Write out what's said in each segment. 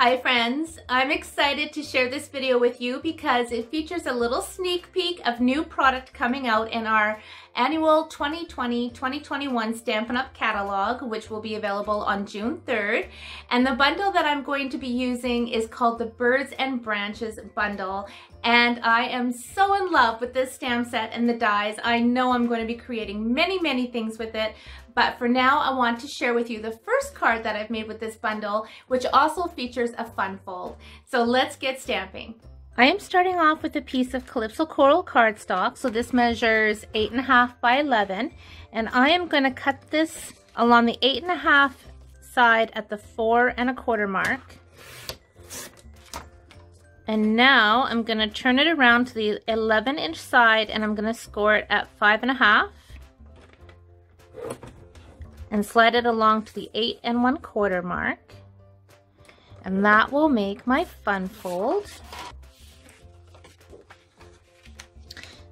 Hi friends, I'm excited to share this video with you because it features a little sneak peek of new product coming out in our annual 2020-2021 Stampin' Up! Catalog, which will be available on June 3rd. And the bundle that I'm going to be using is called the Birds and Branches bundle. And I am so in love with this stamp set and the dies. I know I'm going to be creating many things with it. But for now, I want to share with you the first card that I've made with this bundle, which also features a fun fold. So let's get stamping. I am starting off with a piece of Calypso Coral cardstock. So this measures 8.5 by 11. And I am going to cut this along the 8.5 side at the 4 1/4 mark. And now I'm going to turn it around to the 11-inch side and I'm going to score it at 5.5. And slide it along to the 8 1/4 mark. And that will make my fun fold.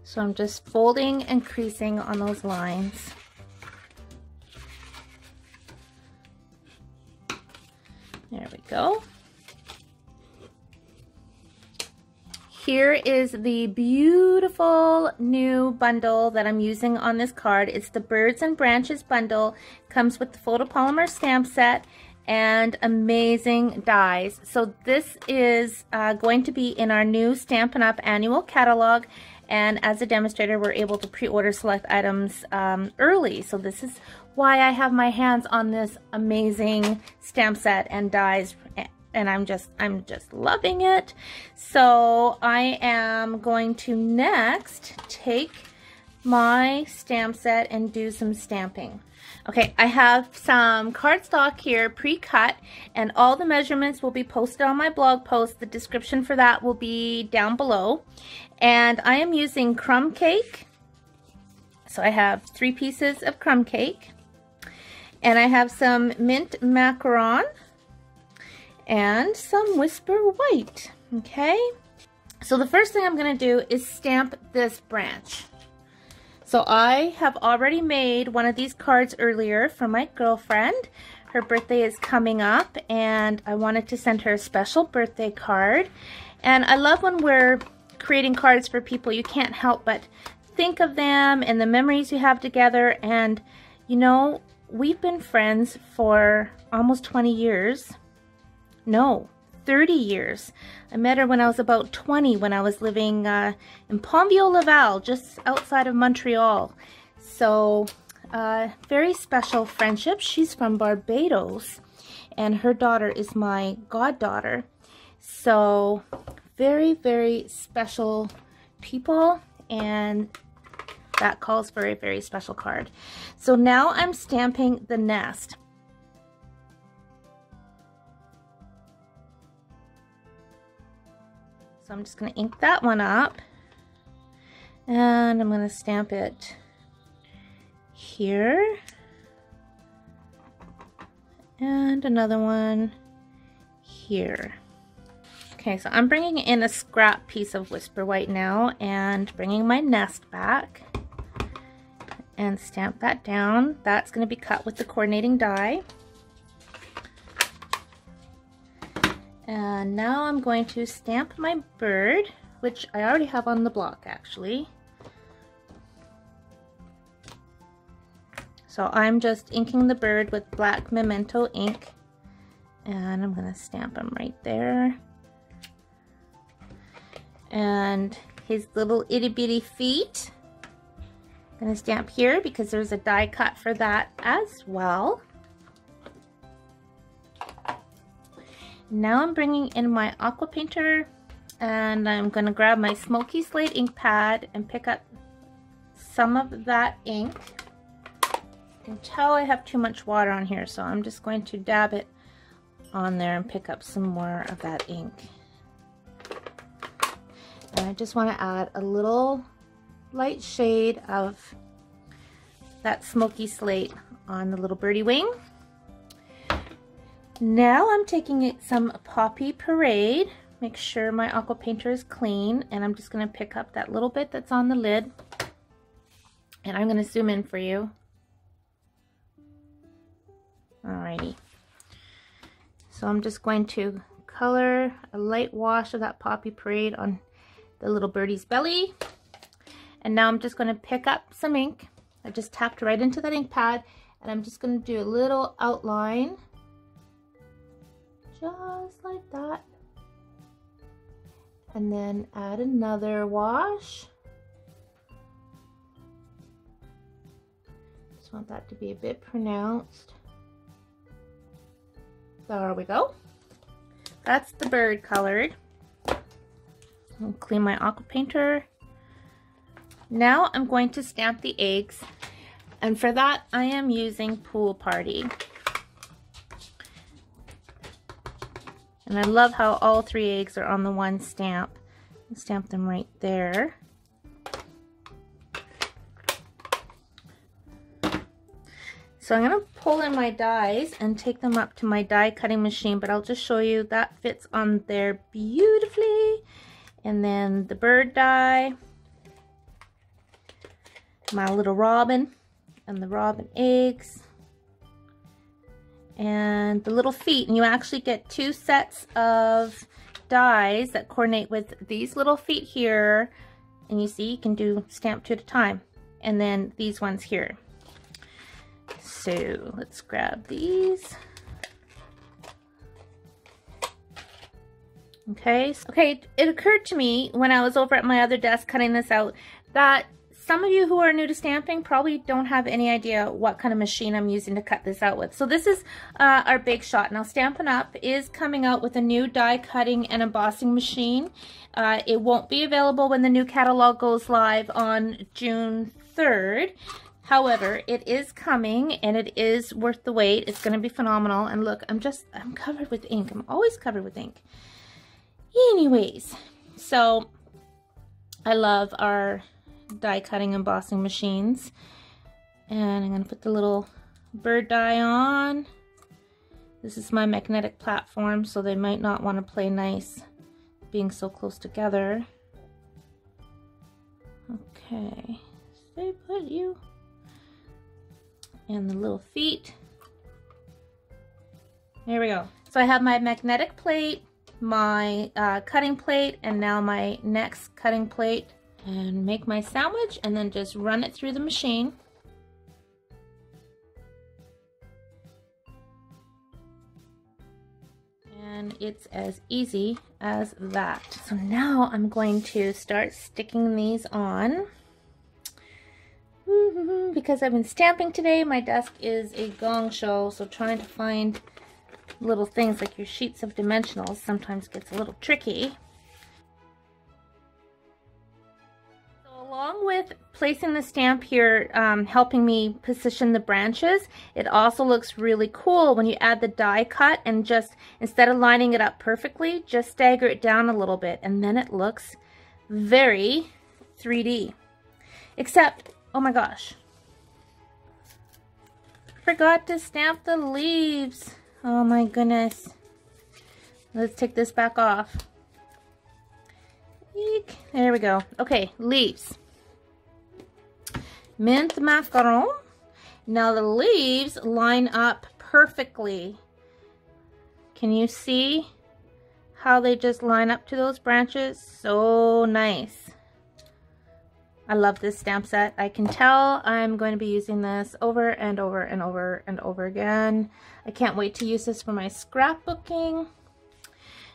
So I'm just folding and creasing on those lines. There we go. Here is the beautiful new bundle that I'm using on this card. It's the Birds and Branches bundle. Comes with the photopolymer stamp set and amazing dies. So this is going to be in our new Stampin' Up! Annual catalog. And as a demonstrator, we're able to pre-order select items early. So this is why I have my hands on this amazing stamp set and dies. And I'm just loving it. So I am going to next take my stamp set and do some stamping. Okay, I have some cardstock here pre-cut and all the measurements will be posted on my blog post. The description for that will be down below. And I am using crumb cake. So I have 3 pieces of crumb cake. And I have some mint macaron. And some Whisper White, okay? So the first thing I'm gonna do is stamp this branch. So I have already made one of these cards earlier for my girlfriend. Her birthday is coming up and I wanted to send her a special birthday card. And I love when we're creating cards for people, you can't help but think of them and the memories you have together. And you know, we've been friends for almost 20 years. No, 30 years. I met her when I was about 20 when I was living in Pontville-Laval, just outside of Montreal. So, very special friendship. She's from Barbados and her daughter is my goddaughter. So, very special people, and that calls for a very special card. So now I'm stamping the nest. So I'm just going to ink that one up and I'm going to stamp it here and another one here. Okay, so I'm bringing in a scrap piece of Whisper White now and bringing my nest back and stamp that down. That's going to be cut with the coordinating die. And now I'm going to stamp my bird, which I already have on the block actually. So I'm just inking the bird with black memento ink and I'm going to stamp him right there. And his little itty bitty feet, I'm going to stamp here because there's a die cut for that as well. Now I'm bringing in my aqua painter and I'm going to grab my smoky slate ink pad and pick up some of that ink. You can tell I have too much water on here, so I'm just going to dab it on there and pick up some more of that ink. And I just want to add a little light shade of that smoky slate on the little birdie wing. Now I'm taking some Poppy Parade. Make sure my aqua painter is clean, and I'm just going to pick up that little bit that's on the lid. And I'm going to zoom in for you. Alrighty. So I'm just going to color, a light wash of that Poppy Parade on the little birdie's belly. And now I'm just going to pick up some ink. I just tapped right into that ink pad, and I'm just going to do a little outline, just like that. And then add another wash. Just want that to be a bit pronounced. There we go. That's the bird colored. I'll clean my aqua painter. Now I'm going to stamp the eggs, and for that I am using Pool Party. And I love how all 3 eggs are on the one stamp. I'll stamp them right there. So I'm going to pull in my dies and take them up to my die cutting machine, but I'll just show you that fits on there beautifully. And then the bird die, my little robin, and the robin eggs, and the little feet. And you actually get 2 sets of dies that coordinate with these little feet here. And you see, you can do stamp 2 at a time. And then these ones here. So let's grab these. Okay, it occurred to me when I was over at my other desk cutting this out that some of you who are new to stamping probably don't have any idea what kind of machine I'm using to cut this out with. So this is our Big Shot. Now Stampin' Up! Is coming out with a new die cutting and embossing machine. It won't be available when the new catalog goes live on June 3rd. However, it is coming, and it is worth the wait. It's going to be phenomenal. And look, I'm covered with ink. I'm always covered with ink. Anyways, so I love our die cutting embossing machines. And I'm going to put the little bird die on. This is my magnetic platform, so they might not want to play nice being so close together. Okay, stay put, you. And the little feet. There we go. So I have my magnetic plate, my cutting plate, and now my next cutting plate. And make my sandwich and then just run it through the machine. And it's as easy as that. So now I'm going to start sticking these on. Because I've been stamping today, my desk is a gong show, so trying to find little things like your sheets of dimensionals sometimes gets a little tricky. So along with placing the stamp here, helping me position the branches, it also looks really cool when you add the die cut and just, instead of lining it up perfectly, just stagger it down a little bit, and then it looks very 3D. Except, oh my gosh, forgot to stamp the leaves. Oh my goodness. Let's take this back off. Eek. There we go. Okay, leaves. Mint macaron. Now the leaves line up perfectly. Can you see how they just line up to those branches? So nice. I love this stamp set. I can tell I'm going to be using this over and over and over and over again. I can't wait to use this for my scrapbooking.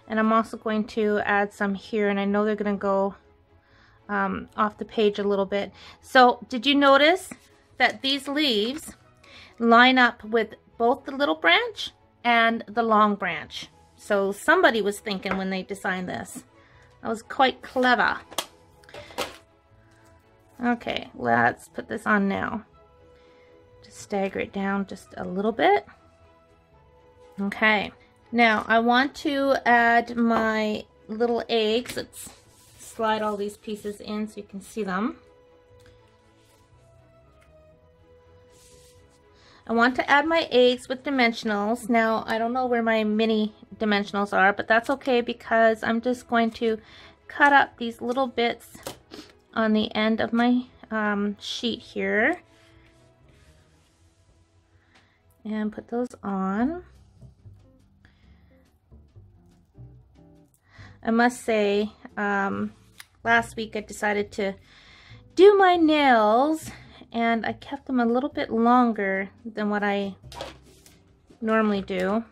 And I'm also going to add some here, and I know they're going to go off the page a little bit. So did you notice that these leaves line up with both the little branch and the long branch? So somebody was thinking when they designed this. That was quite clever. Okay, let's put this on now. Just stagger it down just a little bit. Okay, now I want to add my little eggs. Let's slide all these pieces in so you can see them. I want to add my eggs with dimensionals. Now, I don't know where my mini dimensionals are, but that's okay because I'm just going to cut up these little bits on the end of my sheet here and put those on. I must say, last week I decided to do my nails, and I kept them a little bit longer than what I normally do.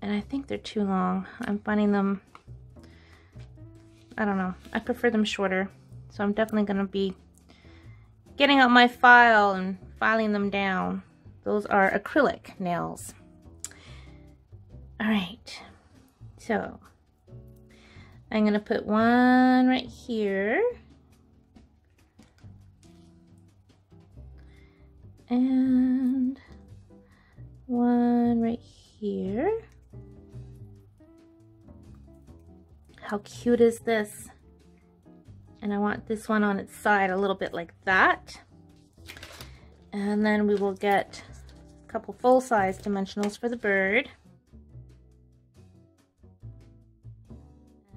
And I think they're too long. I'm finding them, I don't know, I prefer them shorter. So I'm definitely going to be getting out my file and filing them down. Those are acrylic nails. All right, so I'm going to put one right here. And one right here. How cute is this? And I want this one on its side a little bit like that. And then we will get a couple full-size dimensionals for the bird.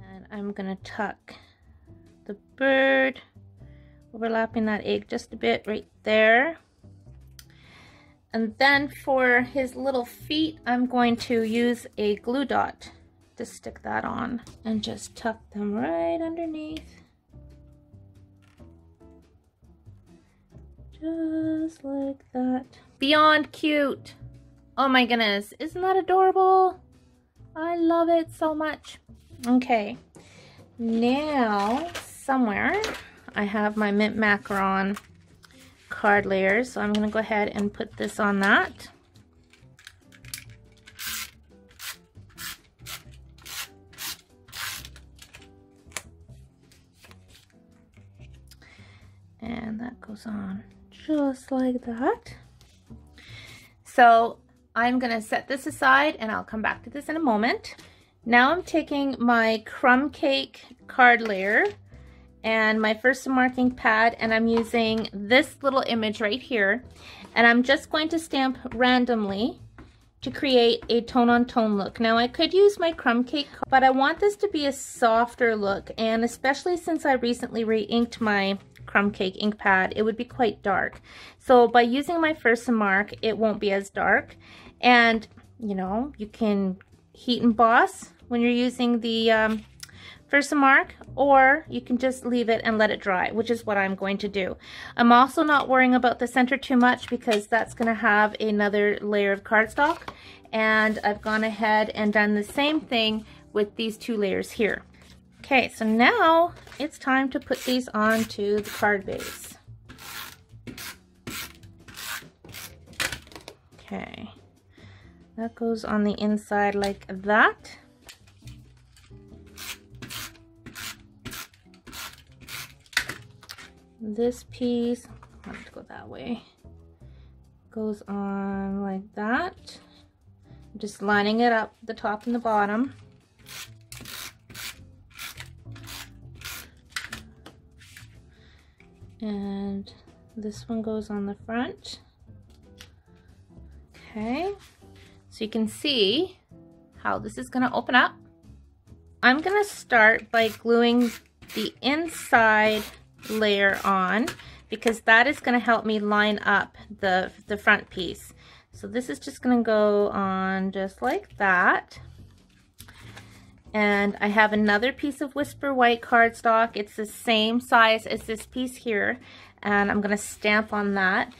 And I'm gonna tuck the bird, overlapping that egg just a bit right there. And then for his little feet, I'm going to use a glue dot to stick that on and just tuck them right underneath. Just like that. Beyond cute. Oh my goodness, isn't that adorable? I love it so much. Okay, now somewhere I have my mint macaron card layers, so I'm going to go ahead and put this on that. And that goes on just like that. So I'm going to set this aside and I'll come back to this in a moment. Now I'm taking my crumb cake card layer and my first marking pad, and I'm using this little image right here, and I'm just going to stamp randomly to create a tone-on-tone look. Now I could use my crumb cake, but I want this to be a softer look, and especially since I recently re-inked my crumb cake ink pad, it would be quite dark. So by using my first mark, it won't be as dark. And you know, you can heat emboss when you're using the Versamark, or you can just leave it and let it dry, which is what I'm going to do. I'm also not worrying about the center too much because that's going to have another layer of cardstock, and I've gone ahead and done the same thing with these two layers here. Okay, so now it's time to put these onto the card base. Okay, that goes on the inside like that. This piece, I have to go that way, goes on like that. I'm just lining it up, the top and the bottom. And this one goes on the front. Okay, so you can see how this is going to open up. I'm going to start by gluing the inside layer on because that is going to help me line up the front piece. So this is just going to go on just like that. And I have another piece of Whisper White cardstock. It's the same size as this piece here, and I'm going to stamp on that.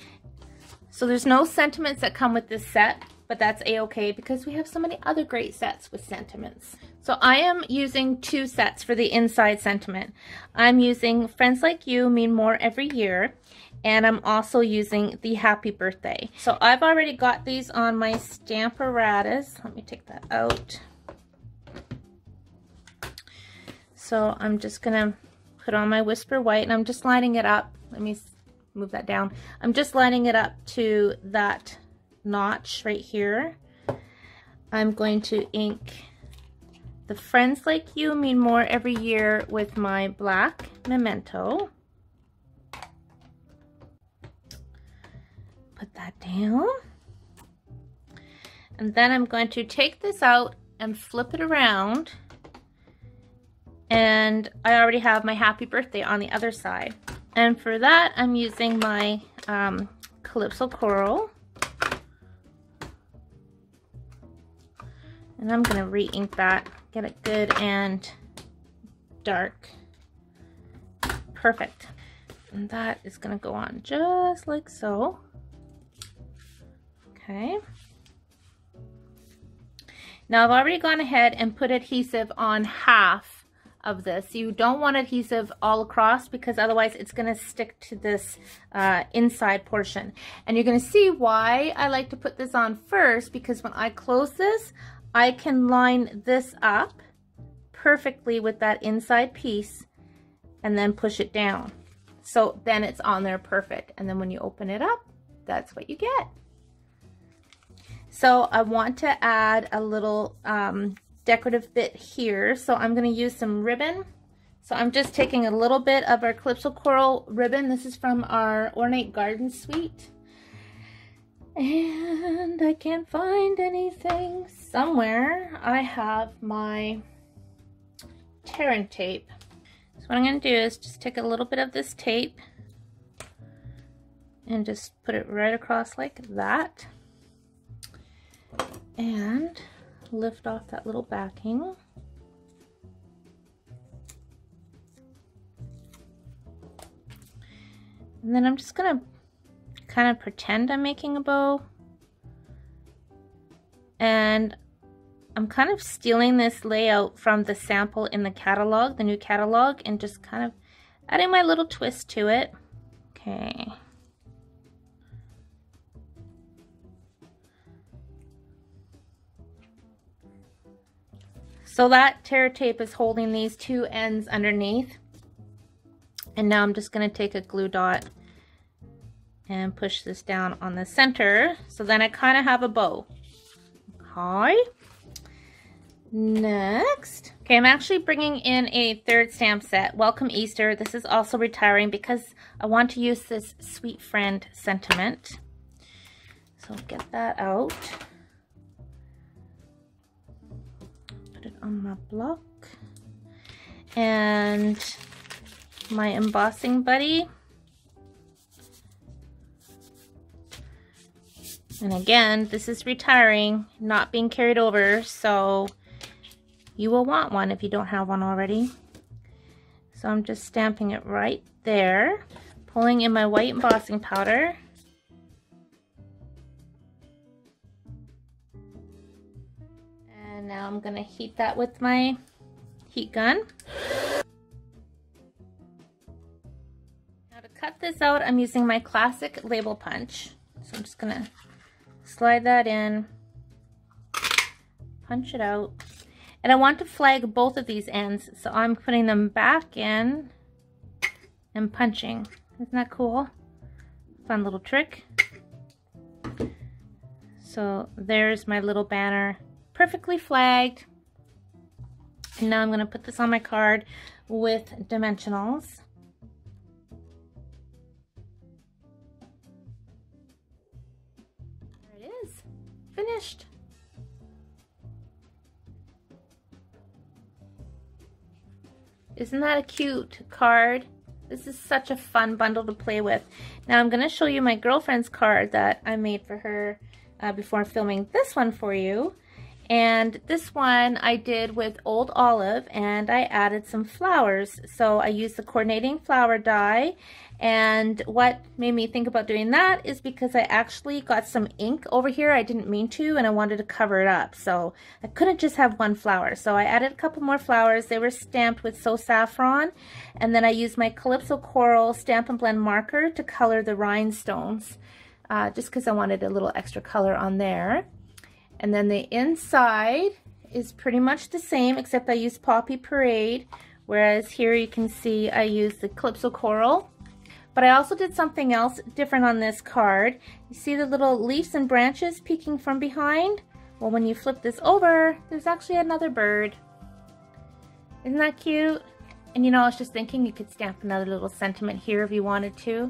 So there's no sentiments that come with this set, but that's a-okay because we have so many other great sets with sentiments. So I am using two sets for the inside sentiment. I'm using Friends Like You Mean More Every Year, and I'm also using the Happy Birthday. So I've already got these on my Stamparatus. Let me take that out. So I'm just gonna put on my Whisper White, and I'm just lining it up. Let me move that down. I'm just lining it up to that notch right here. I'm going to ink the Friends Like You Mean More Every Year with my black memento. Put that down. And then I'm going to take this out and flip it around. And I already have my Happy Birthday on the other side. And for that, I'm using my Calypso Coral. And I'm gonna re-ink that, get it good and dark. Perfect. And that is gonna go on just like so. Okay. Now I've already gone ahead and put adhesive on half of this. You don't want adhesive all across because otherwise it's going to stick to this inside portion. And you're going to see why I like to put this on first, because when I close this, I can line this up perfectly with that inside piece and then push it down. So then it's on there perfect. And then when you open it up, that's what you get. So I want to add a little decorative bit here. So I'm going to use some ribbon. So I'm just taking a little bit of our Calypso Coral ribbon. This is from our Ornate Garden Suite. And I can't find anything. Somewhere I have my tearing tape. So what I'm going to do is just take a little bit of this tape and just put it right across like that. And lift off that little backing. And then I'm just gonna kind of pretend I'm making a bow. And I'm kind of stealing this layout from the sample in the catalog, the new catalog, and just kind of adding my little twist to it. Okay. So that tear tape is holding these two ends underneath. And now I'm just going to take a glue dot and push this down on the center. So then I kind of have a bow. Okay. Next. Okay, I'm actually bringing in a third stamp set. Welcome Easter. This is also retiring because I want to use this Sweet Friend sentiment. So I'll get that out. It on my block, and my embossing buddy, and again this is retiring, not being carried over, so you will want one if you don't have one already. So I'm just stamping it right there, pulling in my white embossing powder. And now I'm going to heat that with my heat gun. Now to cut this out, I'm using my classic label punch. So I'm just going to slide that in, punch it out. And I want to flag both of these ends, so I'm putting them back in and punching. Isn't that cool? Fun little trick. So there's my little banner. Perfectly flagged. And now I'm going to put this on my card with dimensionals. There it is. Finished. Isn't that a cute card? This is such a fun bundle to play with. Now I'm going to show you my girlfriend's card that I made for her before filming this one for you. And this one I did with Old Olive, and I added some flowers. So I used the coordinating flower die, and what made me think about doing that is because I actually got some ink over here. I didn't mean to, and I wanted to cover it up. So I couldn't just have one flower. So I added a couple more flowers. They were stamped with So Saffron, and then I used my Calypso Coral Stampin' Blend marker to color the rhinestones, just because I wanted a little extra color on there. And then the inside is pretty much the same, except I used Poppy Parade, whereas here you can see I used the Calypso Coral. But I also did something else different on this card. You see the little leaves and branches peeking from behind? Well, when you flip this over, there's actually another bird. Isn't that cute? And you know, I was just thinking you could stamp another little sentiment here if you wanted to.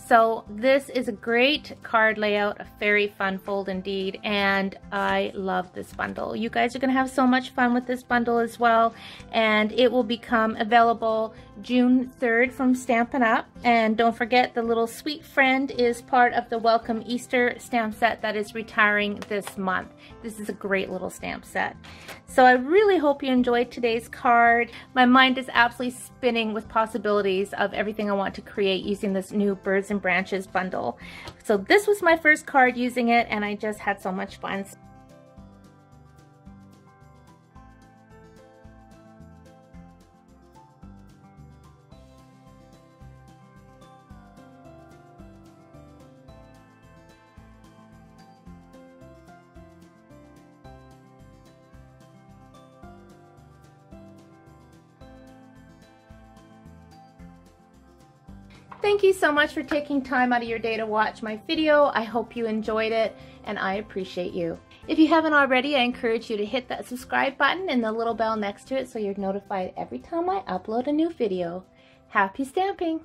So this is a great card layout, a very fun fold indeed, and I love this bundle. You guys are going to have so much fun with this bundle as well, and it will become available June 3rd from Stampin' Up. And don't forget, the little sweet friend is part of the Welcome Easter stamp set that is retiring this month. This is a great little stamp set. So I really hope you enjoyed today's card. My mind is absolutely spinning with possibilities of everything I want to create using this new Birds and Branches bundle. So this was my first card using it, and I just had so much fun. Thank you so much for taking time out of your day to watch my video. I hope you enjoyed it, and I appreciate you. If you haven't already, I encourage you to hit that subscribe button and the little bell next to it so you're notified every time I upload a new video. Happy stamping!